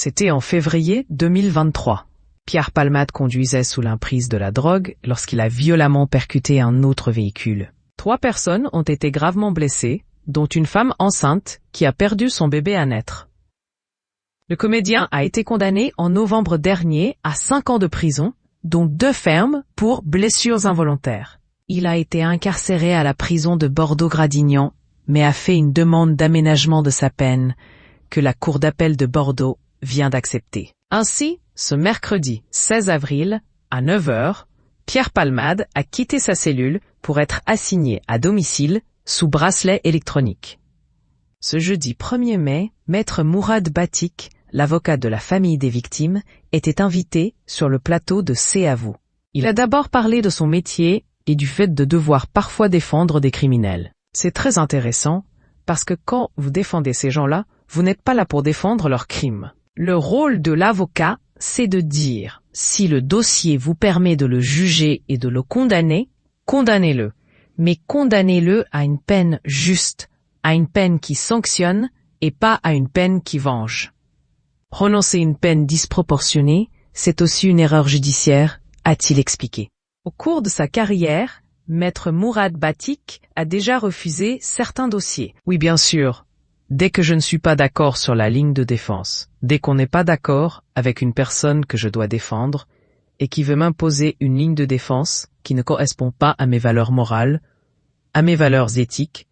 C'était en février 2023. Pierre Palmade conduisait sous l'emprise de la drogue lorsqu'il a violemment percuté un autre véhicule. 3 personnes ont été gravement blessées, dont une femme enceinte qui a perdu son bébé à naître. Le comédien a été condamné en novembre dernier à 5 ans de prison, dont 2 fermes pour blessures involontaires. Il a été incarcéré à la prison de Bordeaux-Gradignan, mais a fait une demande d'aménagement de sa peine que la Cour d'appel de Bordeaux vient d'accepter. Ainsi, ce mercredi 16 avril, à 9h, Pierre Palmade a quitté sa cellule pour être assigné à domicile sous bracelet électronique. Ce jeudi 1er mai, Maître Mourad Batik, l'avocat de la famille des victimes, était invité sur le plateau de C'est à vous. Il a d'abord parlé de son métier et du fait de devoir parfois défendre des criminels. C'est très intéressant, parce que quand vous défendez ces gens-là, vous n'êtes pas là pour défendre leurs crimes. Le rôle de l'avocat, c'est de dire, si le dossier vous permet de le juger et de le condamner, condamnez-le. Mais condamnez-le à une peine juste, à une peine qui sanctionne et pas à une peine qui venge. Prononcer une peine disproportionnée, c'est aussi une erreur judiciaire, a-t-il expliqué. Au cours de sa carrière, Maître Mourad Batik a déjà refusé certains dossiers. Oui, bien sûr. Dès que je ne suis pas d'accord sur la ligne de défense, dès qu'on n'est pas d'accord avec une personne que je dois défendre et qui veut m'imposer une ligne de défense qui ne correspond pas à mes valeurs morales, à mes valeurs éthiques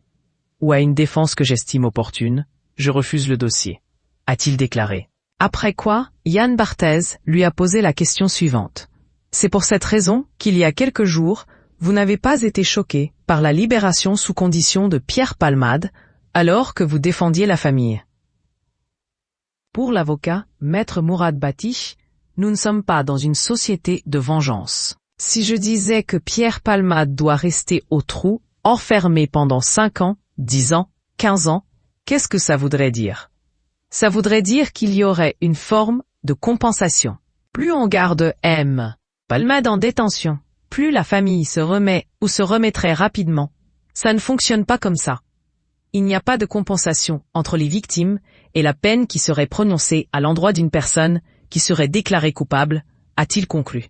ou à une défense que j'estime opportune, je refuse le dossier, a-t-il déclaré. Après quoi, Yann Barthès lui a posé la question suivante. C'est pour cette raison qu'il y a quelques jours, vous n'avez pas été choqué par la libération sous condition de Pierre Palmade, alors que vous défendiez la famille. Pour l'avocat, Maître Mourad Batik, nous ne sommes pas dans une société de vengeance. Si je disais que Pierre Palmade doit rester au trou, enfermé pendant 5 ans, 10 ans, 15 ans, qu'est-ce que ça voudrait dire? Ça voudrait dire qu'il y aurait une forme de compensation. Plus on garde M. Palmade en détention, plus la famille se remet ou se remettrait rapidement. Ça ne fonctionne pas comme ça. Il n'y a pas de compensation entre les victimes et la peine qui serait prononcée à l'endroit d'une personne qui serait déclarée coupable, a-t-il conclu.